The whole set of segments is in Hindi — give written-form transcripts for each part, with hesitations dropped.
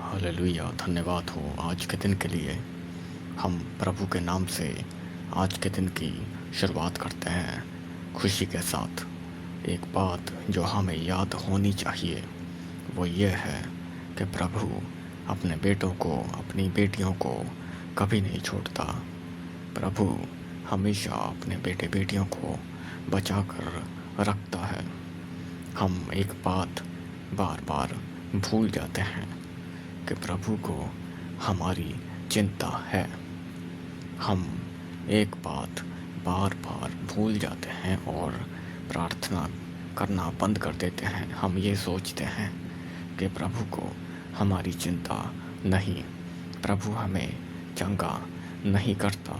हालेलुया। धन्यवाद हो आज के दिन के लिए। हम प्रभु के नाम से आज के दिन की शुरुआत करते हैं खुशी के साथ। एक बात जो हमें याद होनी चाहिए वो ये है कि प्रभु अपने बेटों को, अपनी बेटियों को कभी नहीं छोड़ता। प्रभु हमेशा अपने बेटे बेटियों को बचा कर रखता है। हम एक बात बार बार भूल जाते हैं कि प्रभु को हमारी चिंता है। हम एक बात बार बार भूल जाते हैं और प्रार्थना करना बंद कर देते हैं। हम ये सोचते हैं कि प्रभु को हमारी चिंता नहीं, प्रभु हमें चंगा नहीं करता।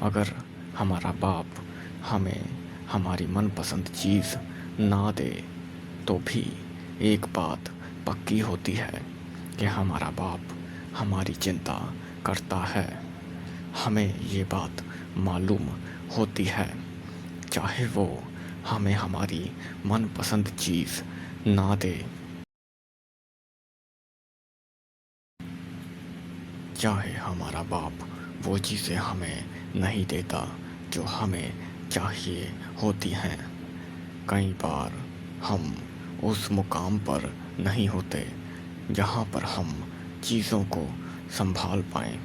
अगर हमारा बाप हमें हमारी मनपसंद चीज़ ना दे तो भी एक बात पक्की होती है कि हमारा बाप हमारी चिंता करता है। हमें ये बात मालूम होती है, चाहे वो हमें हमारी मनपसंद चीज़ ना दे, चाहे हमारा बाप वो चीज़ें हमें नहीं देता जो हमें चाहिए होती हैं। कई बार हम उस मुकाम पर नहीं होते जहाँ पर हम चीज़ों को संभाल पाएँ।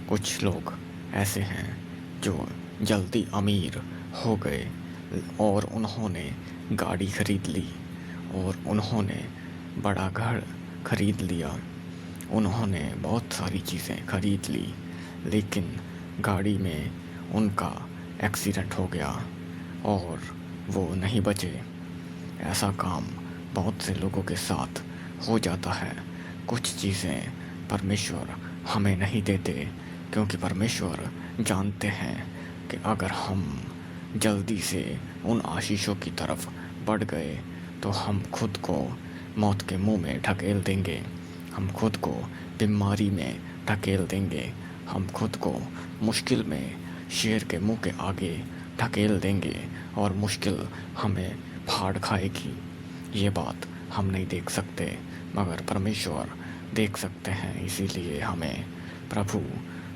कुछ लोग ऐसे हैं जो जल्दी अमीर हो गए और उन्होंने गाड़ी खरीद ली और उन्होंने बड़ा घर खरीद लिया, उन्होंने बहुत सारी चीज़ें खरीद ली, लेकिन गाड़ी में उनका एक्सीडेंट हो गया और वो नहीं बचे। ऐसा काम बहुत से लोगों के साथ हो जाता है। कुछ चीज़ें परमेश्वर हमें नहीं देते क्योंकि परमेश्वर जानते हैं कि अगर हम जल्दी से उन आशीषों की तरफ बढ़ गए तो हम खुद को मौत के मुंह में ढकेल देंगे, हम खुद को बीमारी में ढकेल देंगे, हम खुद को मुश्किल में शेर के मुंह के आगे ढकेल देंगे और मुश्किल हमें फाड़ खाएगी। ये बात हम नहीं देख सकते मगर परमेश्वर देख सकते हैं, इसीलिए हमें प्रभु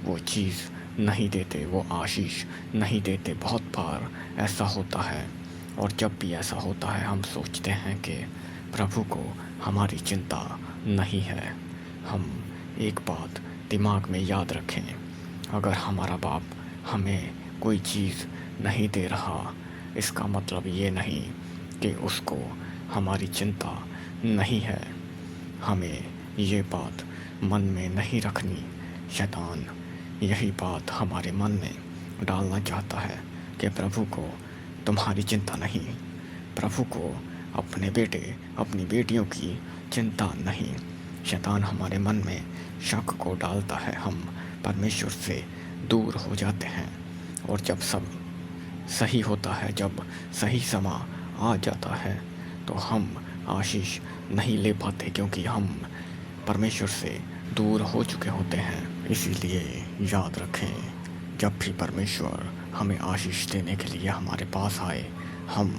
वो चीज़ नहीं देते, वो आशीष नहीं देते। बहुत बार ऐसा होता है और जब भी ऐसा होता है हम सोचते हैं कि प्रभु को हमारी चिंता नहीं है। हम एक बात दिमाग में याद रखें, अगर हमारा बाप हमें कोई चीज़ नहीं दे रहा इसका मतलब ये नहीं कि उसको हमारी चिंता नहीं है। हमें ये बात मन में नहीं रखनी। शैतान यही बात हमारे मन में डालना चाहता है कि प्रभु को तुम्हारी चिंता नहीं, प्रभु को अपने बेटे अपनी बेटियों की चिंता नहीं। शैतान हमारे मन में शक को डालता है, हम परमेश्वर से दूर हो जाते हैं और जब सब सही होता है, जब सही समय आ जाता है तो हम आशीष नहीं ले पाते क्योंकि हम परमेश्वर से दूर हो चुके होते हैं। इसीलिए याद रखें, जब भी परमेश्वर हमें आशीष देने के लिए हमारे पास आए, हम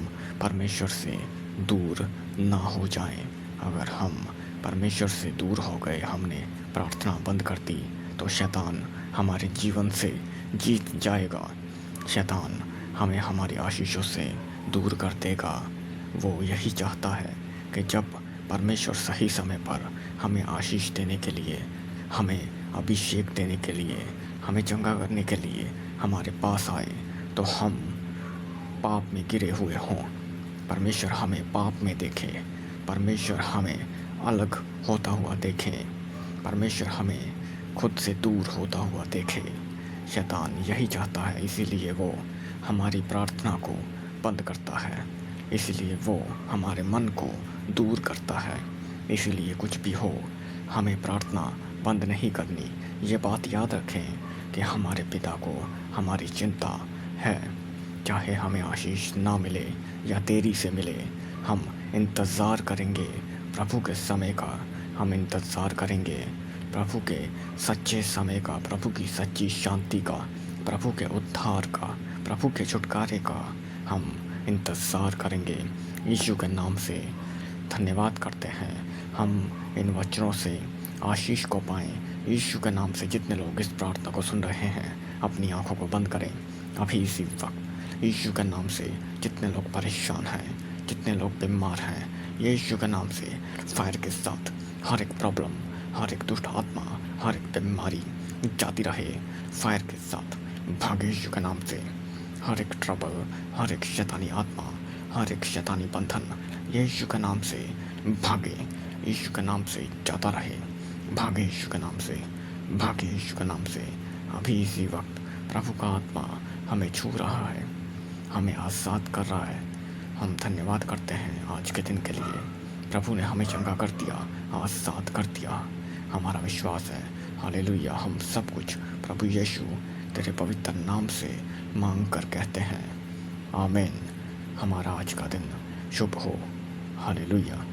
परमेश्वर से दूर ना हो जाएं। अगर हम परमेश्वर से दूर हो गए, हमने प्रार्थना बंद कर दी तो शैतान हमारे जीवन से जीत जाएगा। शैतान हमें हमारी आशीषों से दूर कर देगा। वो यही चाहता है कि जब परमेश्वर सही समय पर हमें आशीष देने के लिए, हमें अभिषेक देने के लिए, हमें चंगा करने के लिए हमारे पास आए तो हम पाप में गिरे हुए हों, परमेश्वर हमें पाप में देखे, परमेश्वर हमें अलग होता हुआ देखे, परमेश्वर हमें खुद से दूर होता हुआ देखे। शैतान यही चाहता है, इसीलिए वो हमारी प्रार्थना को बंद करता है, इसलिए वो हमारे मन को दूर करता है। इसलिए कुछ भी हो हमें प्रार्थना बंद नहीं करनी। ये बात याद रखें कि हमारे पिता को हमारी चिंता है, चाहे हमें आशीष ना मिले या देरी से मिले, हम इंतज़ार करेंगे प्रभु के समय का, हम इंतज़ार करेंगे प्रभु के सच्चे समय का, प्रभु की सच्ची शांति का, प्रभु के उद्धार का, प्रभु के छुटकारे का हम इंतज़ार करेंगे। यीशु के नाम से धन्यवाद करते हैं। हम इन वचनों से आशीष को पाएँ। यीशु के नाम से जितने लोग इस प्रार्थना को सुन रहे हैं, अपनी आँखों को बंद करें अभी इसी वक्त। यीशु के नाम से जितने लोग परेशान हैं, जितने लोग बीमार हैं, यीशु के नाम से फायर के साथ हर एक प्रॉब्लम, हर एक दुष्ट आत्मा, हर एक बीमारी जाती रहे। फायर के साथ भागे यीशु के नाम से। हर एक ट्रबल, हर एक शैतानी आत्मा, हर एक शैतानी बंधन यीशु के नाम से भागे। यीशु के नाम से जाता रहे। भागे यीशु के नाम से, भागे यीशु के नाम से। अभी इसी वक्त प्रभु का आत्मा हमें छू रहा है, हमें आज़ाद कर रहा है। हम धन्यवाद करते हैं आज के दिन के लिए। प्रभु ने हमें चंगा कर दिया, आज़ाद कर दिया। हमारा विश्वास है, हालेलुया, हम सब कुछ प्रभु यीशु तेरे पवित्र नाम से मांग कर कहते हैं, आमीन। हमारा आज का दिन शुभ हो, हालेलुया।